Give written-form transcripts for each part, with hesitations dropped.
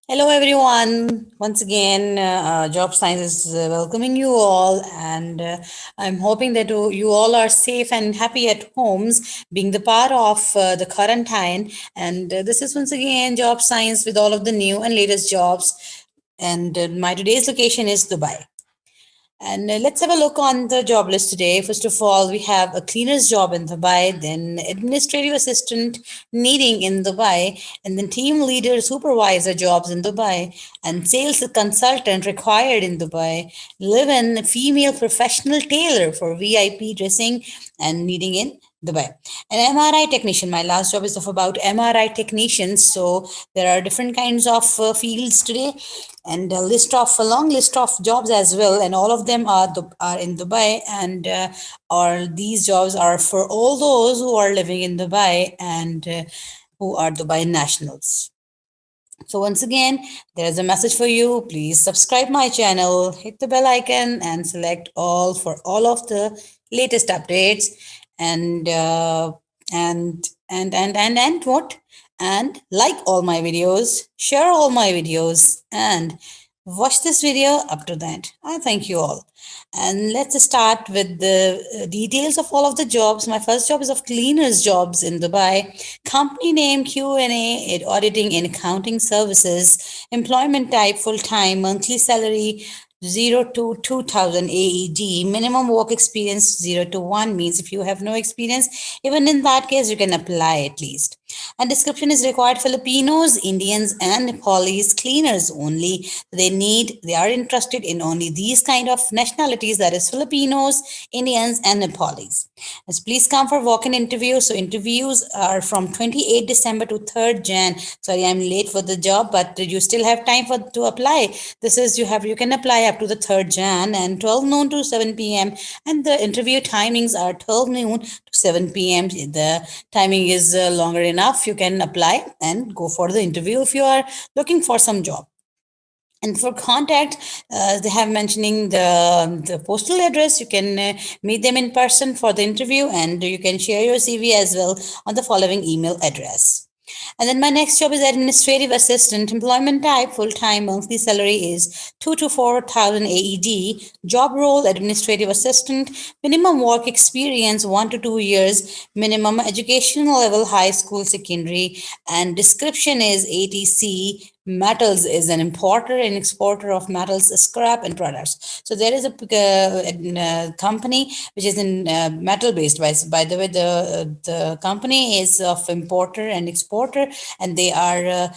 Hello, everyone. Once again, Job Science is welcoming you all, and I'm hoping that you all are safe and happy at homes, being the part of the quarantine. And this is once again Job Science with all of the new and latest jobs. And my today's location is Dubai. And let's have a look on the job list today. First of all, we have a cleaner's job in Dubai, then administrative assistant needing in Dubai, and then team leader supervisor jobs in Dubai, and sales consultant required in Dubai, live-in female professional tailor for VIP dressing and needing in Dubai. An MRI technician. My last job is of about MRI technicians. So there are different kinds of fields today, and a long list of jobs as well. And all of them are in Dubai, and or these jobs are for all those who are living in Dubai and who are Dubai nationals. So once again, there is a message for you. Please subscribe my channel, hit the bell icon, and select all for all of the latest updates. And and what? And like all my videos, share all my videos, and watch this video up to that. I thank you all. And let's start with the details of all of the jobs. My first job is of cleaners jobs in Dubai. Company name Q&A, auditing and accounting services. Employment type full time, monthly salary 0 to 2000 AED. Minimum work experience 0 to 1 means if you have no experience, even in that case, you can apply at least. And description is required Filipinos, Indians, and Nepalese cleaners only. They are interested in only these kind of nationalities, that is Filipinos, Indians, and Nepalese. As please come for walk-in interviews. So interviews are from 28 December to 3rd Jan. Sorry, I'm late for the job, but you still have time for to apply. This is you can apply up to the 3rd Jan and 12 noon to 7 p.m. And the interview timings are 12 noon to 7 p.m. The timing is longer enough. You can apply and go for the interview if you are looking for some job. And for contact, they have mentioning the postal address. You can meet them in person for the interview, and you can share your CV as well on the following email address. And then my next job is administrative assistant. Employment type full time. Monthly salary is 2 to 4,000 AED. Job role administrative assistant. Minimum work experience 1 to 2 years. Minimum educational level high school, secondary. And description is ATC. Metals is an importer and exporter of metals, scrap, and products. So there is a company which is in metal based. By the way, the company is of importer and exporter, and they are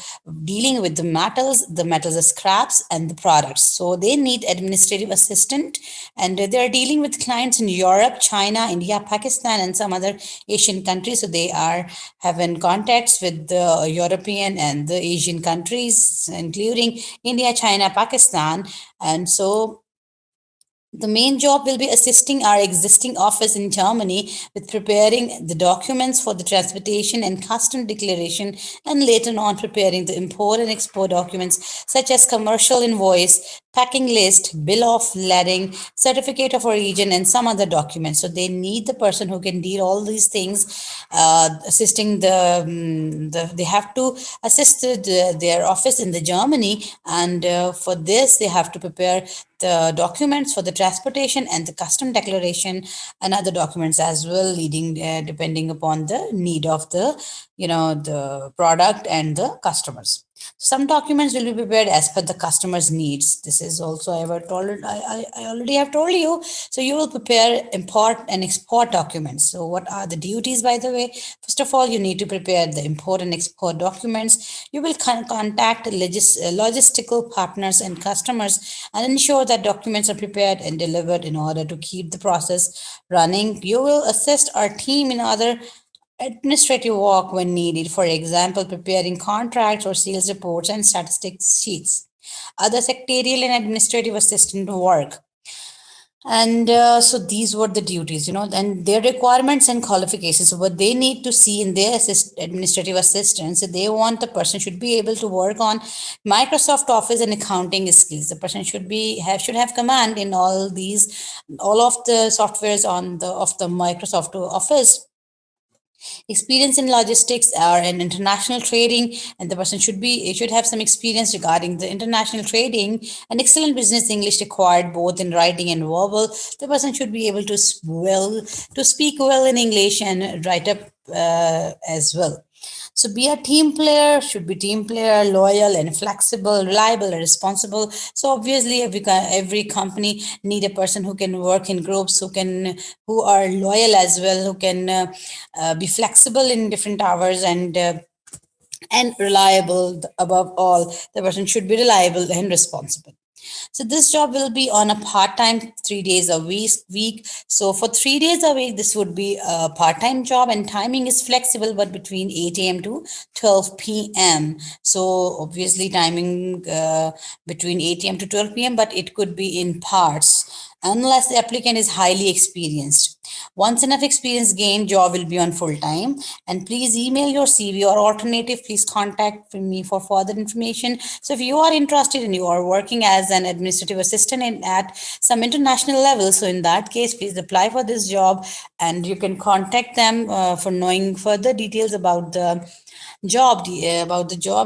dealing with the metals scraps, and the products. So they need administrative assistant, and they are dealing with clients in Europe, China, India, Pakistan, and some other Asian countries. So they are having contacts with the European and the Asian countries, including India, China, Pakistan. And so the main job will be assisting our existing office in Germany with preparing the documents for the transportation and custom declaration, and later on preparing the import and export documents such as commercial invoice, packing list, bill of lading, certificate of origin, and some other documents. So they need the person who can deal all these things, assisting they have to assist their office in the Germany, and for this they have to prepare the documents for the transportation and the custom declaration and other documents as well, leading depending upon the need of the product and the customers. Some documents will be prepared as per the customer's needs. This is also I already have told you. So you will prepare import and export documents. So what are the duties, by the way? First of all, you need to prepare the import and export documents. You will contact logistical partners and customers and ensure that documents are prepared and delivered in order to keep the process running. You will assist our team in other administrative work when needed, for example, preparing contracts or sales reports and statistics sheets. Other secretarial and administrative assistant work. And so these were the duties, and their requirements and qualifications. So what they need to see in their administrative assistants, they want the person should be able to work on Microsoft Office and accounting skills. The person should have command in all of the softwares of the Microsoft Office, Experience in logistics or in international trading, and the person should have some experience regarding the international trading and excellent business English required both in writing and verbal. The person should be able to to speak well in English and write up as well. So be a team player, should be team player, loyal and flexible, reliable and responsible. So obviously every company need a person who can work in groups, who are loyal as well, who can be flexible in different hours and reliable. Above all, the person should be reliable and responsible. So this job will be on a part-time 3 days a week. So for 3 days a week, this would be a part-time job, and timing is flexible, but between 8 a.m. to 12 p.m. So obviously timing between 8 a.m. to 12 p.m., but it could be in parts unless the applicant is highly experienced. Once enough experience gained, job will be on full time. And please email your CV, or alternative, please contact me for further information. So if you are interested and you are working as an administrative assistant at some international level, so in that case, please apply for this job, and you can contact them for knowing further details about the job.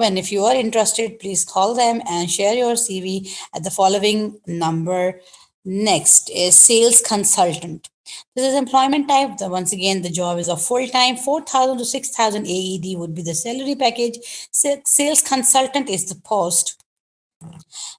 And if you are interested, please call them and share your CV at the following number. Next is sales consultant. This is employment type. Once again, the job is a full time. 4,000 to 6,000 AED would be the salary package. Sales consultant is the post.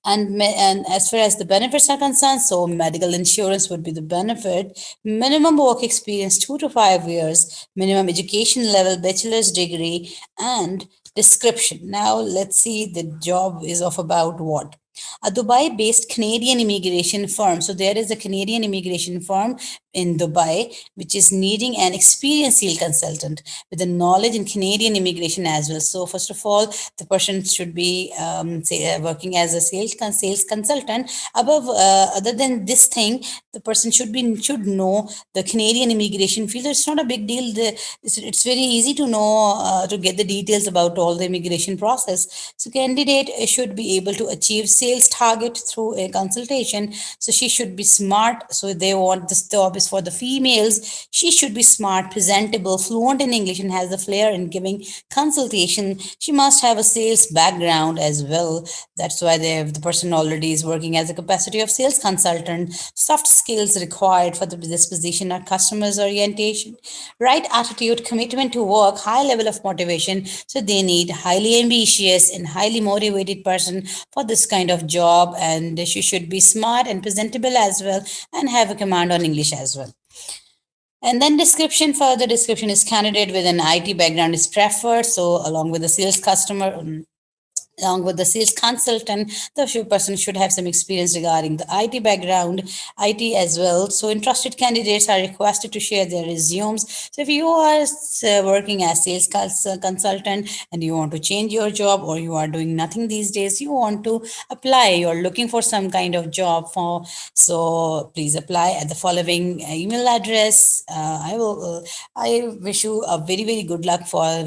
And as far as the benefits are concerned, so medical insurance would be the benefit. Minimum work experience 2 to 5 years. Minimum education level bachelor's degree, and description. Now let's see the job is of about what. A Dubai based Canadian immigration firm. So there is a Canadian immigration firm in Dubai which is needing an experienced sales consultant with a knowledge in Canadian immigration as well. So first of all, the person should be working as a sales consultant. Other than this thing, the person should know the Canadian immigration field. It's not a big deal. It's very easy to know to get the details about all the immigration process. So candidate should be able to achieve sales target through a consultation. So she should be smart. So they want this job is for the females. She should be smart, presentable, fluent in English, and has the flair in giving consultation. She must have a sales background as well. That's why the person already is working as a capacity of sales consultant. Soft skills required for this position are customers orientation, right attitude, commitment to work, high level of motivation. So they need highly ambitious and highly motivated person for this kind of job, and she should be smart and presentable as well, and have a command on English as well. And then further description is candidate with an IT background is preferred. So along with the along with the sales consultant, the person should have some experience regarding the IT background, IT as well. So interested candidates are requested to share their resumes. So if you are working as sales consultant and you want to change your job, or you are doing nothing these days, you want to apply, you're looking for some kind of job for, so please apply at the following email address. I wish you a very good luck for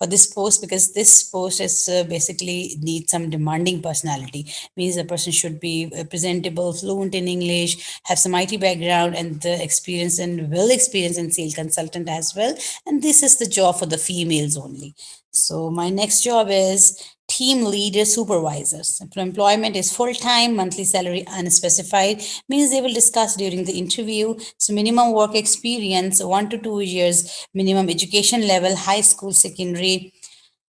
this post, because this post is basically needs some demanding personality. Means the person should be presentable, fluent in English, have some IT background, and the experience and well experience in sales consultant as well. And this is the job for the females only. So my next job is team leader supervisors. Employment is full time, monthly salary unspecified, means they will discuss during the interview. So minimum work experience 1 to 2 years, minimum education level high school, secondary.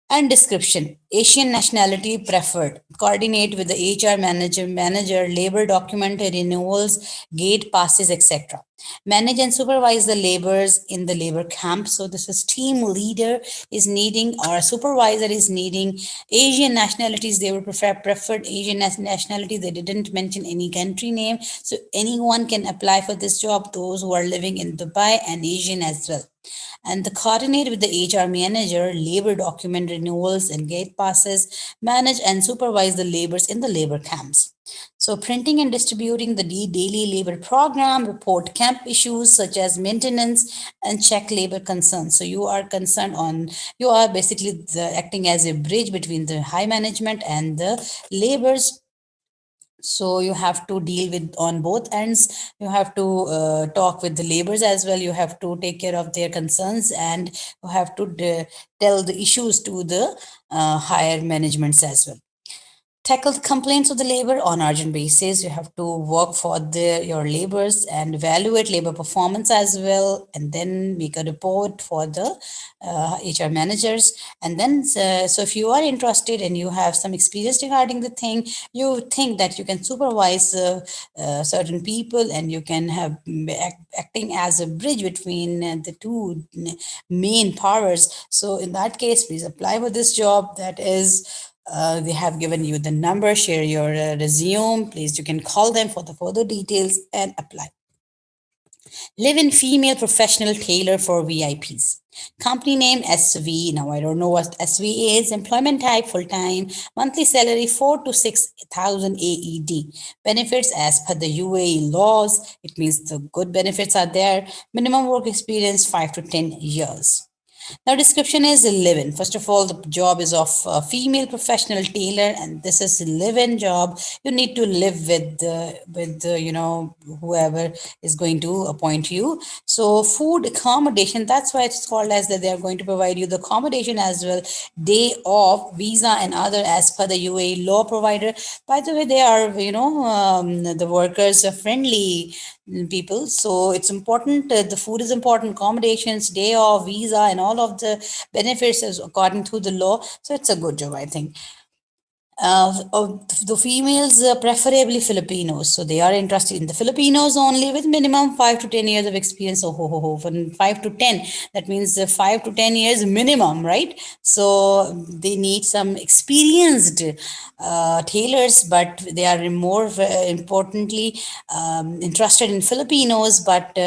And description: Asian nationality preferred. Coordinate with the HR manager, labor document renewals, gate passes, etc. Manage and supervise the laborers in the labor camp. So this is team leader is needing, or a supervisor is needing. Asian nationalities, they were preferred Asian nationality. They didn't mention any country name. So anyone can apply for this job, those who are living in Dubai, and Asian as well. And the coordinate with the HR manager, labor document renewals and gate passes, manage and supervise the laborers in the labor camps. So printing and distributing the daily labor program, report camp issues such as maintenance, and check labor concerns. So you are basically acting as a bridge between the high management and the laborers So you have to deal with on both ends. You have to talk with the laborers as well. You have to take care of their concerns, and you have to tell the issues to the higher managements as well. Tackle the complaints of the labor on urgent basis. You have to work for your laborers and evaluate labor performance as well, and then make a report for the HR managers. And then, so if you are interested and you have some experience regarding the thing, you think that you can supervise certain people, and you can have acting as a bridge between the two main powers. So in that case, please apply for this job. That is, they have given you the number. Share your resume. Please, you can call them for the further details and apply. Live-in female professional tailor for VIPs. Company name SV. Now I don't know what SV is. Employment type full time. Monthly salary 4 to 6,000 AED. Benefits as per the UAE laws. It means the good benefits are there. Minimum work experience 5 to 10 years. Now, description is live-in. First of all, the job is of a female professional tailor, and this is a live-in job. You need to live with whoever is going to appoint you. So, food accommodation. That's why it's called as that. They are going to provide you the accommodation as well. Day off, visa, and other as per the UAE law provider. By the way, they are the workers are friendly people. So it's important. The food is important, accommodations, day off, visa, and all of the benefits is according to the law. So it's a good job, I think. Of the females, preferably Filipinos. So they are interested in the Filipinos only, with minimum 5 to 10 years of experience. Oh, ho, ho, ho. From 5 to 10, that means 5 to 10 years minimum, right? So they need some experienced tailors, but they are more importantly interested in Filipinos. But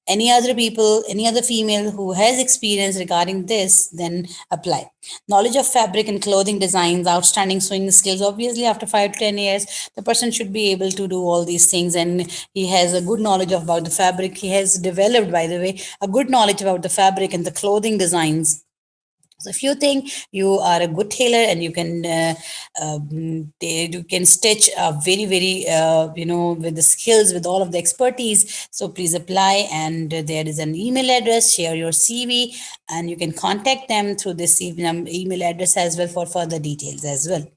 any other people, any other female who has experience regarding this, then apply. Knowledge of fabric and clothing designs, outstanding sewing skills. Obviously, after 5 to 10 years, the person should be able to do all these things, and he has a good knowledge about the fabric. He has developed, by the way, a good knowledge about the fabric and the clothing designs. So if you think you are a good tailor and you can you can stitch a very very with the skills, with all of the expertise, so please apply. And there is an email address. Share your CV, and you can contact them through this email address as well for further details as well.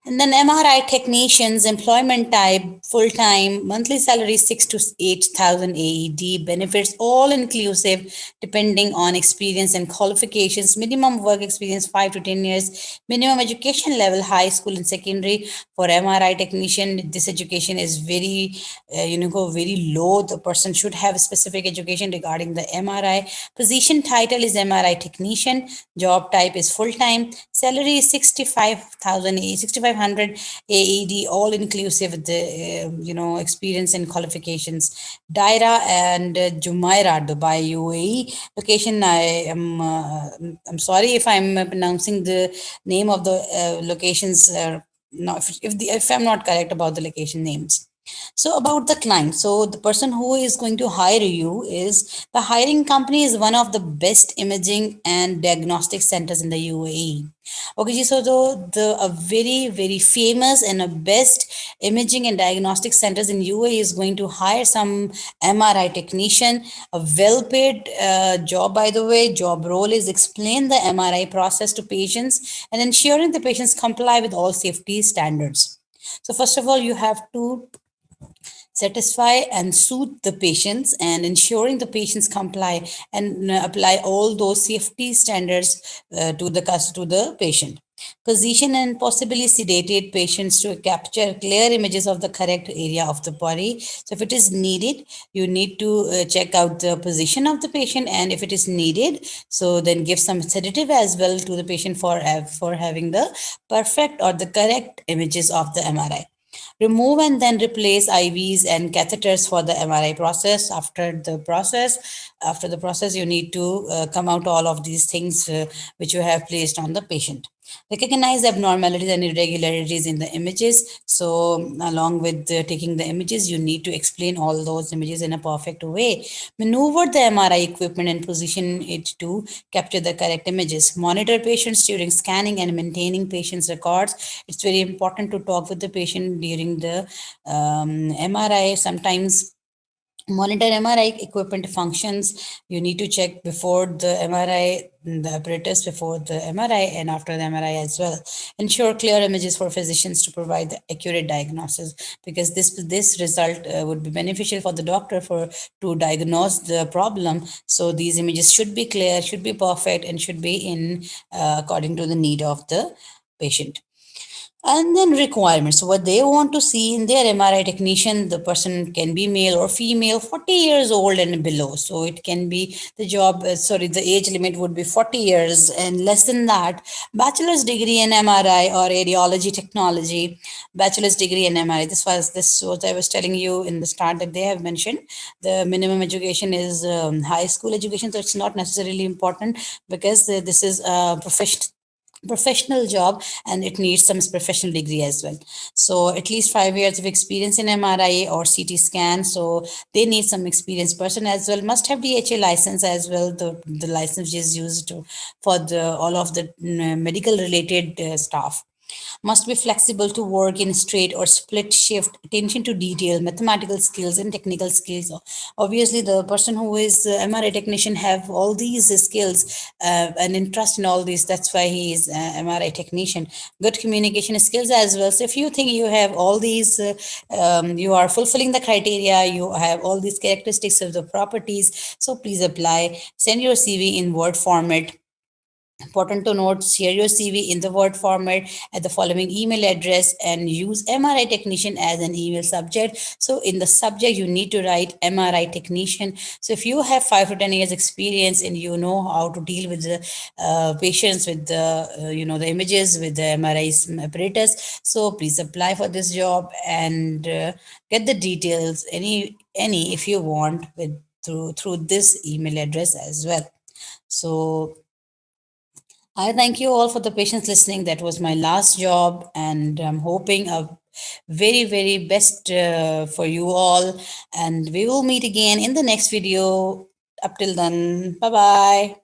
And then MRI technicians, employment type, full time, monthly salary 6 to 8,000 AED, benefits all inclusive, depending on experience and qualifications. Minimum work experience 5 to 10 years. Minimum education level, high school and secondary. For MRI technician, this education is very, very low. The person should have specific education regarding the MRI. Position title is MRI technician. Job type is full time. Salary is 6,500 AED, all inclusive with the experience and qualifications. Daira and Jumeirah, Dubai, UAE. Location, I'm sorry if I'm pronouncing the name of the locations. No, if I'm not correct about the location names. So about the client, so the person who is going to hire you is the hiring company is one of the best imaging and diagnostic centers in the UAE. Okay, so the a very very famous and a best imaging and diagnostic centers in UAE is going to hire some MRI technician, a well-paid job. By the way, job role is explain the MRI process to patients and ensuring the patients comply with all safety standards. So first of all, you have to satisfy and soothe the patients, and ensuring the patients comply and apply all those safety standards to the patient. Position and possibly sedated patients to capture clear images of the correct area of the body. So if it is needed, you need to check out the position of the patient, and if it is needed, so then give some sedative as well to the patient for having the perfect or the correct images of the MRI. Remove and then replace IVs and catheters for the MRI process. After the process, you need to come out all of these things which you have placed on the patient. Recognize abnormalities and irregularities in the images. So, along with taking the images, you need to explain all those images in a perfect way. Maneuver the MRI equipment and position it to capture the correct images. Monitor patients during scanning and maintaining patients' records. It's very important to talk with the patient during the MRI. Sometimes monitor MRI equipment functions. You need to check before the MRI, the apparatus before the MRI and after the MRI as well. Ensure clear images for physicians to provide the accurate diagnosis, because this result would be beneficial for the doctor for to diagnose the problem. So these images should be clear, should be perfect, and should be in according to the need of the patient. And then requirements. So what they want to see in their MRI technician, the person can be male or female, 40 years old and below. So it can be the job, the age limit would be 40 years and less than that. Bachelor's degree in MRI or radiology technology, bachelor's degree in MRI. This was I was telling you in the start that they have mentioned. The minimum education is high school education, so it's not necessarily important because this is a professional job and it needs some professional degree as well. So at least 5 years of experience in MRI or CT scan. So they need some experienced person as well. Must have DHA license as well. The license is used for the all of the medical related stuff. Must be flexible to work in straight or split shift, attention to detail, mathematical skills and technical skills. Obviously the person who is MRI technician have all these skills and interest in all these. That's why he is MRI technician. Good communication skills as well. So if you think you have all these, you are fulfilling the criteria, you have all these characteristics of the properties, so please apply. Send your CV in Word format. Important to note, share your CV in the Word format at the following email address and use MRI technician as an email subject. So in the subject, you need to write MRI technician. So if you have 5 to 10 years experience and you know how to deal with the patients with the, the images with the MRI apparatus, so please apply for this job and get the details, any if you want with through this email address as well. So I thank you all for the patience listening. That was my last job, and I'm hoping a very, very best for you all. And we will meet again in the next video. Up till then, bye bye.